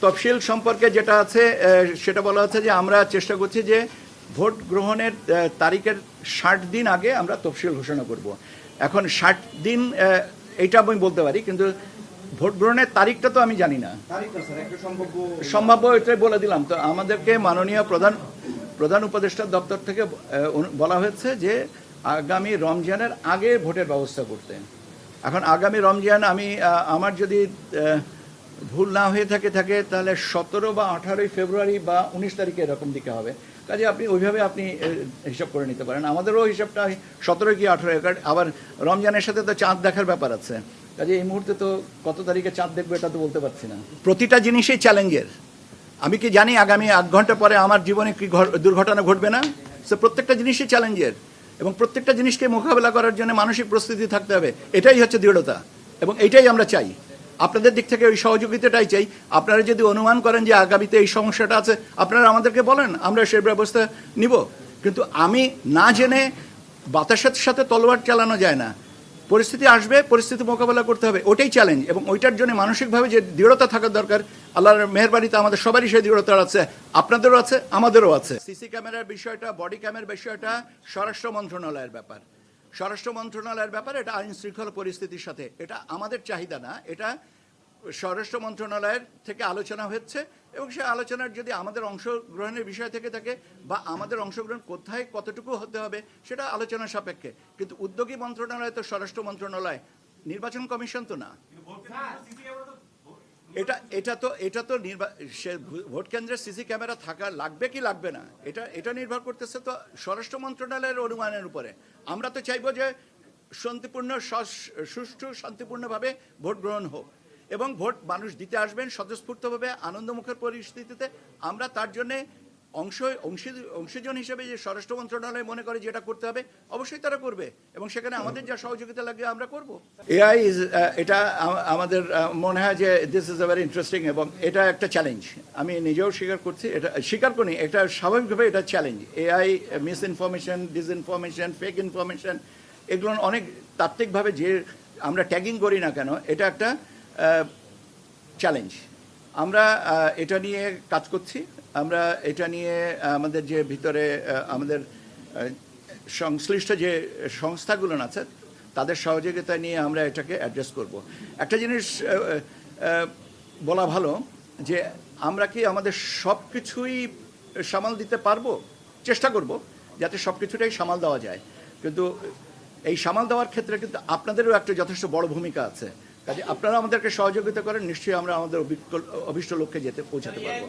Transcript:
তফসিল সম্পর্কে যেটা আছে সেটা বলা হচ্ছে যে আমরা চেষ্টা করছি যে ভোট গ্রহণের তারিখের 60 দিন আগে আমরা তফসিল ঘোষণা করব। এখন 60 দিন এইটা আমি বলতে পারি, কিন্তু ভোট গ্রহণের তারিখটা তো আমি জানি না। সম্ভাব্য এটাই বলে দিলাম। তো আমাদেরকে মাননীয় প্রধান উপদেষ্টা দপ্তর থেকে বলা হয়েছে যে আগামী রমজানের আগে ভোটের ব্যবস্থা করতে। এখন আগামী রমজান আমার যদি ভুল না হয়ে থাকে তাহলে 17 বা 18 ফেব্রুয়ারি বা 19 তারিখে এরকম দিকে হবে। কাজে আপনি ওইভাবে আপনি হিসাব করে নিতে পারেন। আমাদেরও হিসাবটা 17 কি 18, আবার রমজানের সাথে তো চাঁদ দেখার ব্যাপার আছে। কাজে এই মুহূর্তে তো কত তারিখে চাঁদ দেখবো এটা তো বলতে পারছি না। প্রতিটা জিনিসই চ্যালেঞ্জের। আমি কি জানি আগামী 8 ঘন্টা পরে আমার জীবনে কি দুর্ঘটনা ঘটবে না? সো প্রত্যেকটা জিনিসই চ্যালেঞ্জের, এবং প্রত্যেকটা জিনিসকে মোকাবেলা করার জন্য মানসিক প্রস্তুতি থাকতে হবে। এটাই হচ্ছে দৃঢ়তা, এবং এইটাই আমরা চাই। আপনাদের দিক থেকে ওই সহযোগিতাটাই চাই। আপনারা যদি অনুমান করেন যে আগামীতে এই সমস্যাটা আছে, আপনারা আমাদেরকে বলেন, আমরা সেই ব্যবস্থা নিব। কিন্তু আমি না জেনে বাতাসের সাথে তলোয়ার চালানো যায় না। পরিস্থিতি আসবে, পরিস্থিতি মোকাবেলা করতে হবে, ওটাই চ্যালেঞ্জ। এবং ওইটার জন্য মানসিকভাবে যে দৃঢ়তা থাকার দরকার, আল্লাহর মেহেরবানিতে আমাদের সবারই সেই দৃঢ়তা আছে, আপনাদেরও আছে, আমাদেরও আছে। সিসি ক্যামেরার বিষয়টা, বডি ক্যামেরার বিষয়টা স্বরাষ্ট্র মন্ত্রণালয়ের ব্যাপার। স্বরাষ্ট্র মন্ত্রণালয়ের ব্যাপার, এটা আইন শৃঙ্খলা পরিস্থিতির সাথে, এটা আমাদের চাহিদা না, এটা স্বরাষ্ট্র মন্ত্রণালয়ের থেকে আলোচনা হচ্ছে। এবং সেই আলোচনার যদি আমাদের অংশগ্রহণের বিষয় থেকে থাকে, বা আমাদের অংশগ্রহণ কোথায় কতটুকু হতে হবে, সেটা আলোচনা সাপেক্ষে। কিন্তু উদ্যোগী মন্ত্রণালয় তো স্বরাষ্ট্র মন্ত্রণালয়, নির্বাচন কমিশন তো না। এটা তো ভোট কেন্দ্রে সিসি ক্যামেরা থাকা লাগবে কি লাগবে না, এটা নির্ভর করতেছে তো স্বরাষ্ট্র মন্ত্রণালয়ের অনুমানের উপরে। আমরা তো চাইবো যে সুষ্ঠু শান্তিপূর্ণভাবে ভোট গ্রহণ হোক, এবং ভোট মানুষ দিতে আসবেন স্বতঃস্ফূর্তভাবে, আনন্দমুখর পরিস্থিতিতে। আমরা তার জন্যে অংশীজন হিসেবে যে স্বরাষ্ট্র মন্ত্রণালয় মনে করে যেটা করতে হবে, অবশ্যই তারা করবে, এবং সেখানে আমাদের যা সহযোগিতা লাগবে আমরা করব। এআই এটা আমাদের মনে হয় যে this is a very interesting, এবং এটা একটা চ্যালেঞ্জ। আমি নিজেও স্বীকার করি, এটা স্বাভাবিকভাবে এটা challenge. AI, miss information, disinformation, fake information, এগুলো অনেক তাত্ত্বিকভাবে যে আমরা ট্যাগিং করি না কেন, এটা একটা চ্যালেঞ্জ। আমরা এটা নিয়ে কাজ করছি। আমরা এটা নিয়ে আমাদের যে ভিতরে আমাদের সংশ্লিষ্ট যে সংস্থাগুলো আছে তাদের সহযোগিতা নিয়ে আমরা এটাকে অ্যাড্রেস করব। একটা জিনিস বলা ভালো, যে আমরা কি আমাদের সব কিছুই সামাল দিতে পারবো? চেষ্টা করব যাতে সব কিছুটাই সামাল দেওয়া যায়, কিন্তু এই সামাল দেওয়ার ক্ষেত্রে কিন্তু আপনাদেরও একটা যথেষ্ট বড় ভূমিকা আছে। কাজে আপনারা আমাদেরকে সহযোগিতা করেন, নিশ্চয়ই আমরা আমাদের অভিষ্ট লক্ষ্যে পৌঁছাতে পারবো।